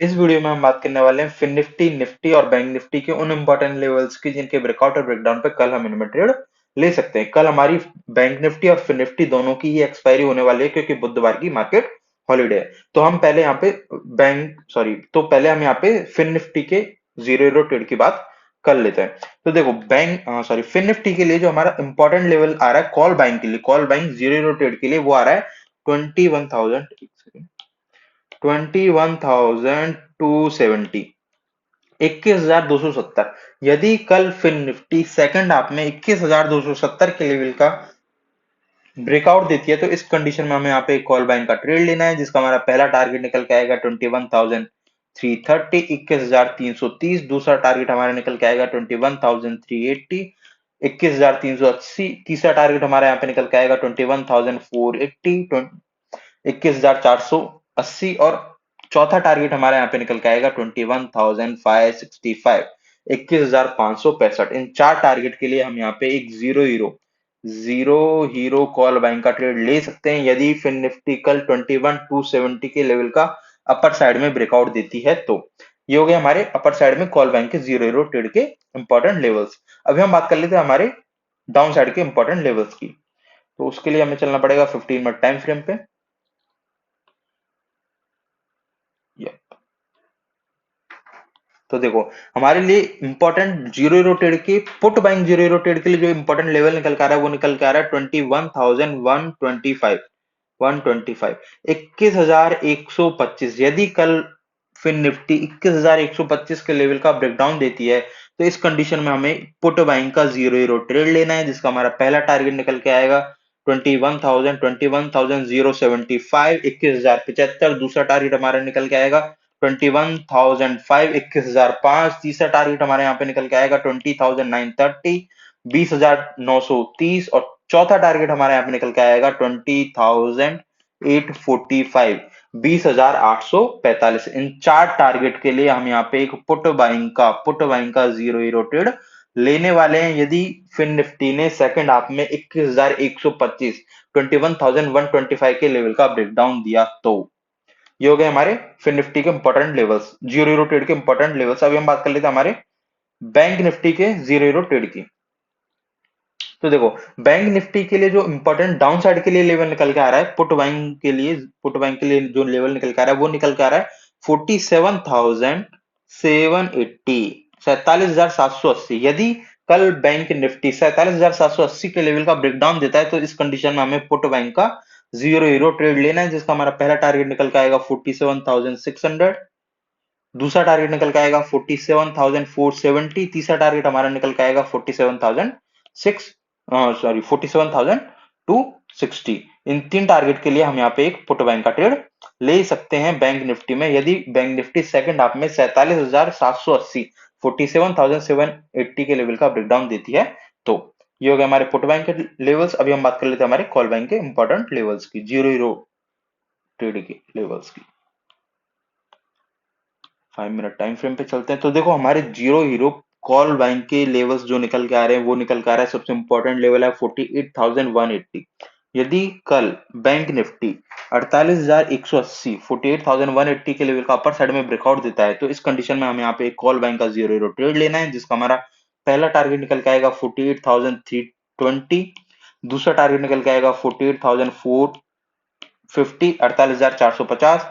इस वीडियो में हम बात करने वाले हैं फिन निफ्टी, निफ्टी और बैंक निफ्टी के उन इंपॉर्टेंट लेवल्स की जिनके ब्रेकआउट और ब्रेकडाउन पे कल हम इनमें ट्रेड ले सकते हैं। कल हमारी बैंक निफ्टी और फिन निफ्टी दोनों की ही एक्सपायरी होने वाली है क्योंकि बुधवार की मार्केट हॉलीडे है। तो हम पहले यहाँ पे पहले हम यहाँ पे फिन निफ्टी के जीरो जीरो ट्रेड की बात कर लेते हैं। तो देखो फिन निफ्टी के लिए जो हमारा इंपॉर्टेंट लेवल आ रहा है कॉल बाइंग के लिए, call buying zero zero trade के लिए वो आ रहा है 21,000, 21,270, 21,270। यदि कल फिन निफ्टी सेकंड हाफ में 21,270 के लेवल का ब्रेकआउट देती है तो इस कंडीशन में हमें यहाँ पे कॉल बाइंग का ट्रेड लेना है, जिसका हमारा पहला टारगेट निकल के आएगा 21,330, 21,330। दूसरा टारगेट हमारा निकल के आएगा 21,380, 21,380। तीसरा टारगेट हमारा यहाँ पे निकल के आएगा 21,480, 21,480। और चौथा टारगेट हमारा यहाँ पे निकल के आएगा 21,565, 21,565। इन चार टारगेट के लिए हम यहाँ पे एक जीरो हीरो कॉल बाइंग का ट्रेड ले सकते हैं यदि फिन निफ्टी कल 21,270 के लेवल का अपर साइड में ब्रेकआउट देती है तो। ये हो गए हमारे अपर साइड में कॉल बाइंग के जीरो हीरो ट्रेड के इंपॉर्टेंट लेवल्स। अभी हम बात कर लेते हैं हमारे डाउन साइड के इंपॉर्टेंट लेवल्स की। तो उसके लिए हमें चलना पड़ेगा 15 मिनट टाइम फ्रेम पे। तो देखो हमारे लिए इंपॉर्टेंट जीरो जीरो ट्रेड के put buying zero zero trade के लिए जो इंपॉर्टेंट लेवल निकल कर आ रहा है वो निकल के आ रहा है 21,125, 125, 21,125। यदि कल फिन निफ्टी 21,125 के लेवल का ब्रेकडाउन देती है तो इस कंडीशन में हमें पुट बाइंग का जीरो जीरो ट्रेड लेना है, जिसका हमारा पहला टारगेट निकल के आएगा 21,075, 21,075। दूसरा टारगेट हमारा निकल के आएगा 21,005, 21,005। तीसरा टारगेट हमारे यहाँ पे निकल के आएगा 20,930, 20,930। और चौथा टारगेट हमारे यहाँ पे निकल के आएगा 20,845, 20,845। इन चार टारगेट के लिए हम यहाँ पे एक पुट बाइंग का जीरो जीरो ट्रेड लेने वाले हैं यदि फिन निफ्टी ने सेकंड हाफ में 21,125, 21,125 के लेवल का ब्रेकडाउन दिया तो। ये हो गए हमारे फिन निफ्टी के important levels, zero zero trade के इंपॉर्टेंट लेवल्स। अभी हम बात कर लेते हैं हमारे बैंक निफ्टी के जीरो जीरो ट्रेड की। तो देखो बैंक निफ्टी के लिए जो इंपॉर्टेंट डाउन साइड के लिए लेवल निकल के आ रहा है पुट बाइंग के लिए जो लेवल निकल के आ रहा है वो निकल के आ रहा है 47,780, 47,780। यदि कल बैंक निफ्टी 47,780 के लेवल का ब्रेकडाउन देता है तो इस कंडीशन में हमें पुट बैंक का जीरो जीरो ट्रेड लेना है, जिसका हमारा पहला टारगेट निकल के आएगा 47,600। दूसरा टारगेट निकल के आएगा 47,470। तीसरा टारगेट हमारा निकल के आएगा 47,260। इन तीन टारगेट के लिए हम यहाँ पे एक पुट बैंक का ट्रेड ले सकते हैं बैंक निफ्टी में यदि बैंक निफ्टी सेकंड हाफ में 47,780, 47,780 के लेवल का ब्रेकडाउन देती है तो। ये हो गया हमारे पुट बैंक के लेवल्स। अभी हम बात कर लेते हैं हमारे कॉल बैंक के इंपॉर्टेंट लेवल्स की, जीरो जीरो ट्रेड के लेवल्स की। 5 मिनट टाइम फ्रेम पे चलते हैं। तो देखो हमारे जीरो हीरो कॉल बाइंग के लेवल्स जो निकल के आ रहे हैं वो निकल के आ रहा है, सबसे इंपॉर्टेंट लेवल है 48,180। यदि कल बैंक निफ्टी 48,180, 48,180 के लेवल का अपर साइड में ब्रेकआउट देता है तो इस कंडीशन में हमें यहाँ पे एक कॉल बाइंग का जीरो हीरो ट्रेड लेना है, जिसका हमारा पहला टारगेट निकल के आएगा 48,320। दूसरा टारगेट निकल के आएगा 48,450, 48,450।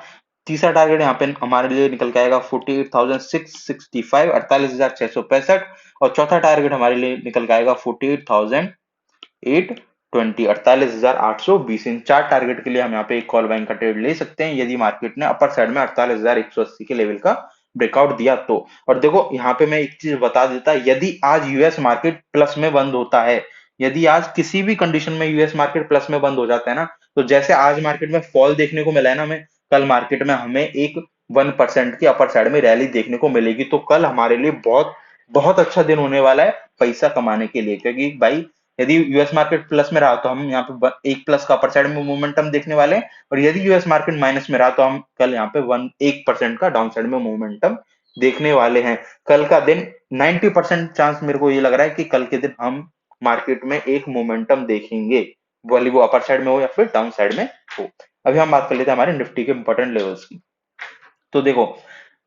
तीसरा टारगेट यहाँ पे हमारे लिए निकल के आएगा 48,665, 48,665। और चौथा टारगेट हमारे लिए निकल के आएगा 48,820, 48,820। इन चार टारगेट के लिए हम यहाँ पे एक कॉल बाइंग का ट्रेड ले सकते हैं यदि मार्केट ने अपर साइड में 48,180 के लेवल का ब्रेकआउट दिया तो। और देखो यहाँ पे मैं एक चीज बता देता, यदि आज यूएस मार्केट प्लस में बंद होता है, यदि आज किसी भी कंडीशन में यूएस मार्केट प्लस में बंद हो जाता है ना, तो जैसे आज मार्केट में फॉल देखने को मिला है ना हमें, कल मार्केट में हमें एक 1% की अपर साइड में रैली देखने को मिलेगी। तो कल हमारे लिए बहुत बहुत अच्छा दिन होने वाला है पैसा कमाने के लिए, क्योंकि भाई यदि यूएस मार्केट प्लस में रहा तो हम यहाँ पे एक प्लस का अपर साइड में मोमेंटम देखने वाले हैं, और यदि यूएस मार्केट माइनस में रहा तो हम कल यहाँ पे 1% का डाउन साइड में मोमेंटम देखने वाले हैं। कल का दिन 90% चांस मेरे को ये लग रहा है कि कल के दिन हम मार्केट में एक मोमेंटम देखेंगे, भले वो अपर साइड में हो या फिर डाउन साइड में हो। अभी हम बात कर लेते हैं हमारे निफ्टी के इंपॉर्टेंट लेवल्स की। तो देखो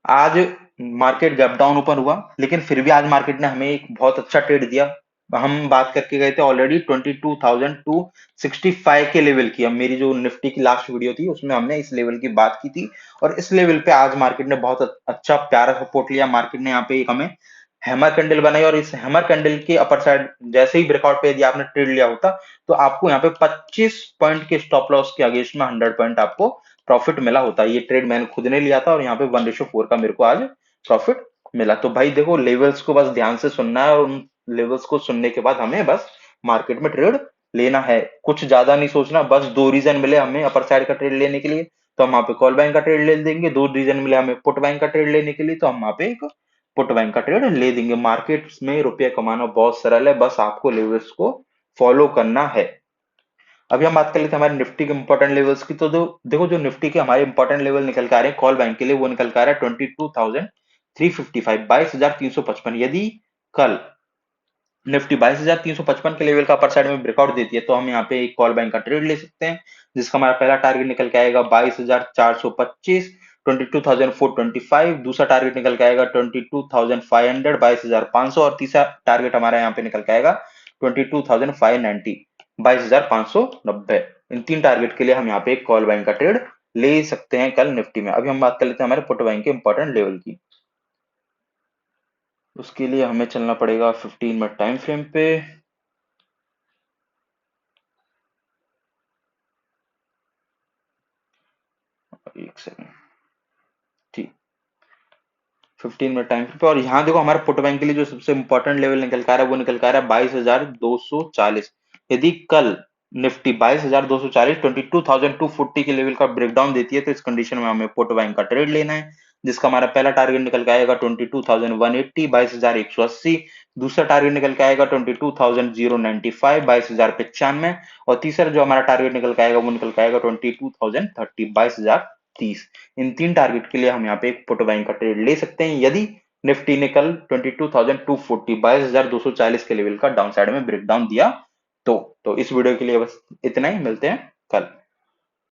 आज मार्केट गैप डाउन ओपन हुआ, लेकिन फिर भी आज मार्केट ने हमें एक बहुत अच्छा ट्रेड दिया। हम बात करके गए थे ऑलरेडी 22,265 के लेवल की। अब मेरी जो निफ्टी की लास्ट वीडियो थी उसमें हमने इस लेवल की बात की थी, और इस लेवल पे आज मार्केट ने बहुत अच्छा प्यारा सपोर्ट लिया। मार्केट ने यहाँ पे एक हमें हैमर कैंडल बनाई, और इस हैमर कैंडल के अपर साइड जैसे ही ब्रेकआउट पे यदि आपने ट्रेड लिया होता, तो आपको यहाँ पे 25 पॉइंट के स्टॉप लॉस के अगेंस्ट में 100 पॉइंट आपको प्रॉफिट मिला होता है। ये ट्रेड मैंने खुद ने लिया था, और यहाँ पे 1:4 का मेरे को आज प्रॉफिट मिला। तो भाई देखो, लेवल्स को बस ध्यान से सुनना है, और उन लेवल्स को सुनने के बाद हमें बस मार्केट में ट्रेड लेना है। कुछ ज्यादा नहीं सोचना। बस दो रीजन मिले हमें अपर साइड का ट्रेड लेने के लिए, तो हम वहां पे कॉल बैंक का ट्रेड ले देंगे। दो रीजन मिले हमें पुट बैंक का ट्रेड लेने के लिए, तो हम वहां पे एक पुट बैंक का ट्रेड ले देंगे। मार्केट में रुपया कमाना बहुत सरल है, बस आपको लेवल्स को फॉलो करना है। अभी हम बात कर लेते हैं हमारे निफ्टी के इंपॉर्टेंट लेवल्स की। तो देखो, जो निफ्टी के हमारे इंपॉर्टेंट लेवल निकल के आ रहे हैं कॉल बैंक के लिए, वो निकल के आ रहा है 22,355, 22,355। यदि कल निफ्टी 22,355 के लेवल का अपर साइड में ब्रेकआउट देती है, तो हम यहाँ पे एक कॉल बैंक का ट्रेड ले सकते हैं, जिसका हमारा पहला टारगेट निकल के आएगा 22,425, 22,425। दूसरा टारगेट निकल के आएगा 22,500, 22,500। और तीसरा टारगेट हमारा यहाँ पे निकल के आएगा 22,590, 22,590। इन तीन टारगेट के लिए हम यहाँ पे एक कॉल बैंक का ट्रेड ले सकते हैं कल निफ्टी में। अभी हम बात कर लेते हैं हमारे पुट बैंक के इंपॉर्टेंट लेवल की। उसके लिए हमें चलना पड़ेगा 15 मिनट टाइम फ्रेम पे। एक सेकंड, ठीक, 15 मिनट टाइम पे। और यहाँ देखो, हमारे पुट बैंक के लिए जो सबसे इंपॉर्टेंट लेवल निकल कर आ रहा है, वो निकल कर आ रहा है 22,240। यदि कल निफ्टी 22,240, 22,240 के लेवल का ब्रेकडाउन देती है, तो इस कंडीशन में हमें पुट बैंक का ट्रेड लेना है, जिसका हमारा पहला टारगेट निकल के आएगा 22,180, 22,180। दूसरा टारगेट निकल के आएगा 22,095, 22,095। और तीसरा जो हमारा टारगेट निकल के आएगा, वो निकल के आएगा 22,030, 22,030। इन तीन टारगेट के लिए हम यहाँ पे एक पुट बाइंग का ट्रेड ले सकते हैं, यदि निफ्टी ने कल 22,240, 22,240 के लेवल का डाउन साइड में ब्रेकडाउन दिया तो। इस वीडियो के लिए बस इतना ही, मिलते हैं कल।